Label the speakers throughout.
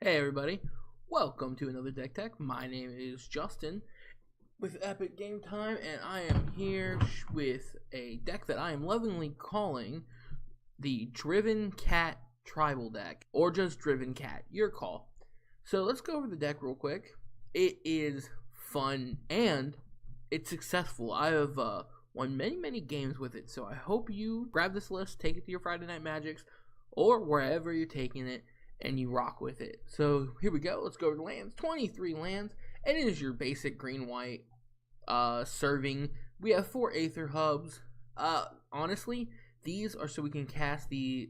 Speaker 1: Hey everybody, welcome to another Deck Tech. My name is Justin with Epic Game Time, and I am here with a deck that I am lovingly calling the Driven Cat Tribal Deck, or just Driven Cat, your call. So let's go over the deck real quick. It is fun and it's successful. I have won many games with it, so I hope you grab this list, take it to your Friday Night Magics, or wherever you're taking it, and you rock with it. So here we go. Let's go over the lands. 23 lands, and it is your basic green-white serving. We have 4 Aether Hubs. Honestly, these are so we can cast the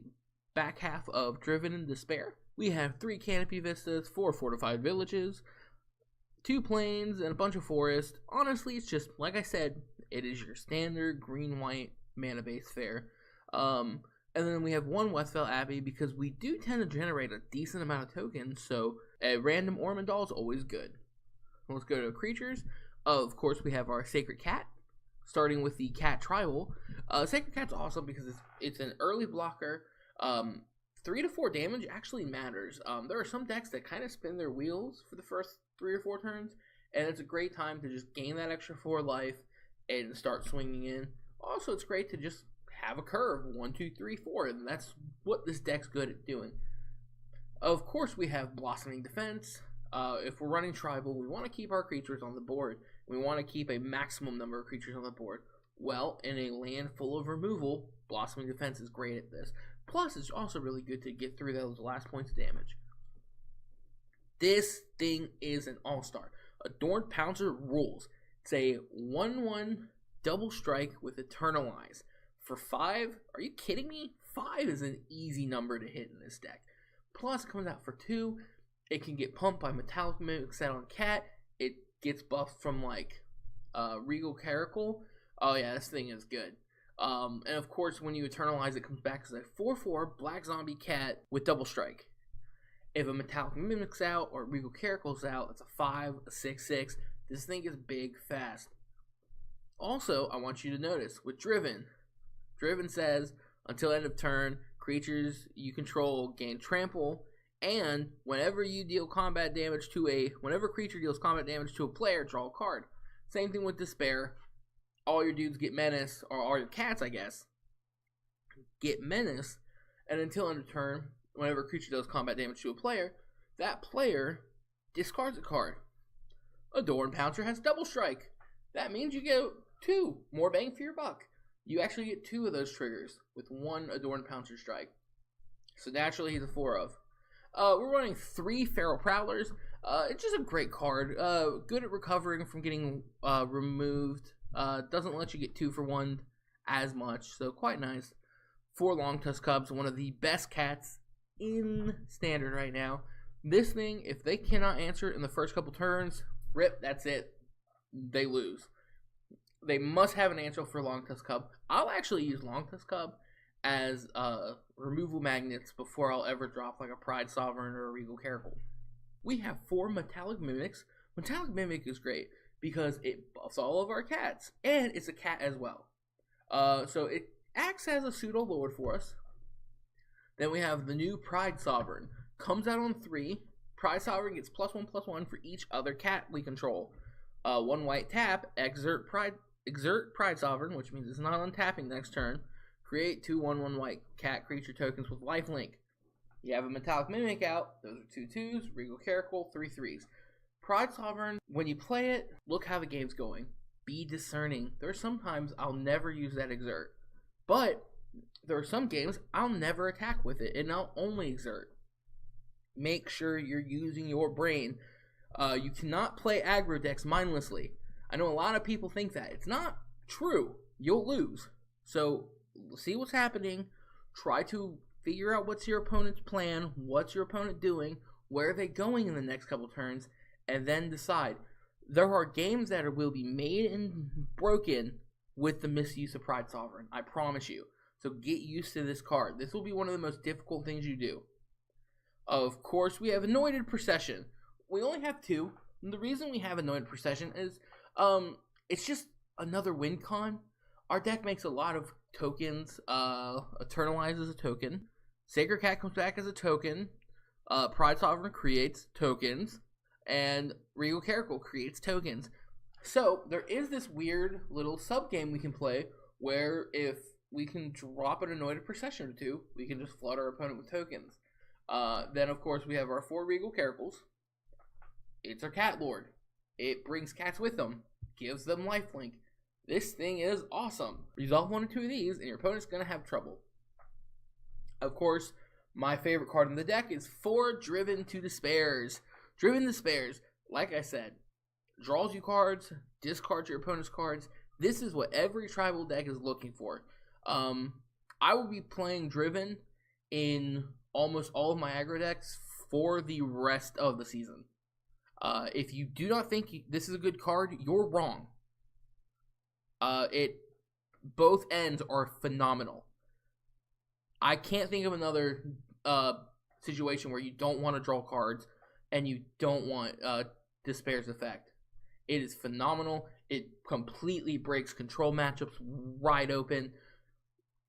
Speaker 1: back half of Driven in Despair. We have 3 Canopy Vistas, 4 Fortified Villages, 2 Plains, and a bunch of Forest. Honestly, it's just, like I said, it is your standard green-white mana-based fare. And then we have 1 Westvale Abbey because we do tend to generate a decent amount of tokens, so a random Ormondal is always good. Let's go to creatures. Of course, we have our Sacred Cat, starting with the Cat Tribal. Sacred Cat's awesome because it's an early blocker. 3 to 4 damage actually matters. There are some decks that kind of spin their wheels for the first 3 or 4 turns, and it's a great time to just gain that extra 4 life and start swinging in. Also, it's great to just have a curve, 1, 2, 3, 4, and that's what this deck's good at doing. Of course, we have Blossoming Defense. If we're running Tribal, we want to keep our creatures on the board. We want to keep a maximum number of creatures on the board. Well, in a land full of removal, Blossoming Defense is great at this. Plus, it's also really good to get through those last points of damage. This thing is an all-star. Adorned Pouncer rules. It's a 1/1 double strike with Eternalize. For 5, are you kidding me? 5 is an easy number to hit in this deck. Plus, it comes out for 2. It can get pumped by Metallic Mimic set on Cat. It gets buffed from, like, Regal Caracal. Oh, yeah, this thing is good. And, of course, when you Eternalize, it comes back as a 4/4 Black Zombie Cat with Double Strike. If a Metallic Mimic's out or Regal Caracal's out, it's a 5, a 6/6. This thing is big, fast. Also, I want you to notice, with Driven says, until end of turn, creatures you control gain trample, and whenever creature deals combat damage to a player, draw a card. Same thing with Despair. All your dudes get Menace, or all your cats, I guess, get Menace, and until end of turn, whenever a creature does combat damage to a player, that player discards a card. Adorned Pouncer has Double Strike. That means you get 2 more bang for your buck. You actually get 2 of those triggers with 1 Adorned Pouncer strike. So naturally, he's a 4/of. We're running 3 Feral Prowlers. It's just a great card. Good at recovering from getting removed. Doesn't let you get 2 for 1 as much, so quite nice. 4 Longtusk Cubs, one of the best cats in Standard right now. This thing, if they cannot answer it in the first couple turns, rip, that's it. They lose. They must have an answer for Longtusk Cub. I'll actually use Longtusk Cub as removal magnets before I'll ever drop like a Pride Sovereign or a Regal Caracal. We have 4 Metallic Mimics. Metallic Mimic is great because it buffs all of our cats, and it's a cat as well. So it acts as a pseudo lord for us. Then we have the new Pride Sovereign. Comes out on 3. Pride Sovereign gets +1/+1 for each other cat we control. 1 white tap, exert Pride Sovereign, which means it's not untapping next turn. Create 2 1/1 white cat creature tokens with lifelink. You have a Metallic Mimic out. Those are 2 2s, Regal Caracal, 3 3s. Pride Sovereign, when you play it, look how the game's going. Be discerning. There are some times I'll never use that exert. But there are some games I'll never attack with it, and I'll only exert. Make sure you're using your brain. You cannot play aggro decks mindlessly. I know a lot of people think that. It's not true. You'll lose. So, see what's happening. Try to figure out what's your opponent's plan, what's your opponent doing, where are they going in the next couple turns, and then decide. There are games that will be made and broken with the misuse of Pride Sovereign. I promise you. So get used to this card. This will be one of the most difficult things you do. Of course, we have Anointed Procession. We only have 2. And the reason we have Anointed Procession is it's just another win con. Our deck makes a lot of tokens. Eternalize as a token. Sacred Cat comes back as a token. Pride Sovereign creates tokens, and Regal Caracal creates tokens. So there is this weird little sub game we can play where if we can drop an Anointed Procession or two, we can just flood our opponent with tokens. Then of course we have our 4 Regal Caracals. It's our Cat Lord. It brings cats with them, gives them lifelink. This thing is awesome. Resolve 1 or 2 of these, and your opponent's going to have trouble. Of course, my favorite card in the deck is 4 Driven to Despairs. Driven Despairs, like I said, draws you cards, discards your opponent's cards. This is what every tribal deck is looking for. I will be playing Driven in almost all of my aggro decks for the rest of the season. If you do not think this is a good card, you're wrong. Both ends are phenomenal. I can't think of another situation where you don't want to draw cards and you don't want Despair's effect. It is phenomenal. It completely breaks control matchups wide open.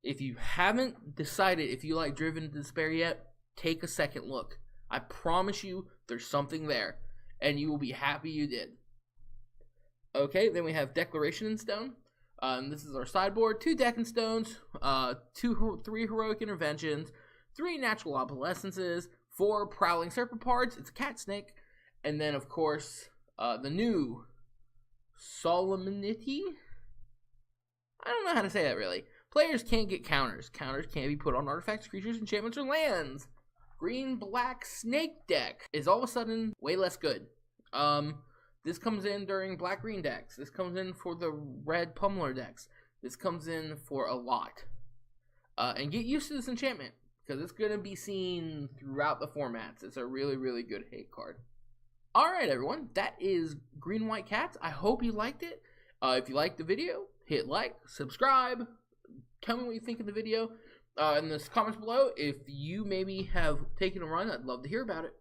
Speaker 1: If you haven't decided if you like Driven to Despair yet, take a second look. I promise you there's something there, and you will be happy you did. Okay, then we have Declaration in Stone. This is our sideboard. 2 Deck and Stones, 3 Heroic Interventions, 3 Natural Obsolescences, 4 Prowling Serpentards. It's a cat snake. And then, of course, the new Solemnity. I don't know how to say that, really. Players can't get counters. Counters can't be put on artifacts, creatures, enchantments, or lands. Green-black snake deck is all of a sudden way less good. This comes in during black-green decks. This comes in for the red pummeler decks. This comes in for a lot. And get used to this enchantment, because it's going to be seen throughout the formats. It's a really, really good hate card. Alright, everyone. That is Green White Cats. I hope you liked it. If you liked the video, hit like, subscribe. Tell me what you think of the video in the comments below. If you maybe have taken a run, I'd love to hear about it.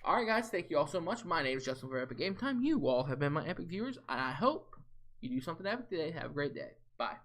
Speaker 1: Alright guys, thank you all so much. My name is Justin for Epic Game Time. You all have been my epic viewers, and I hope you do something epic today. Have a great day. Bye.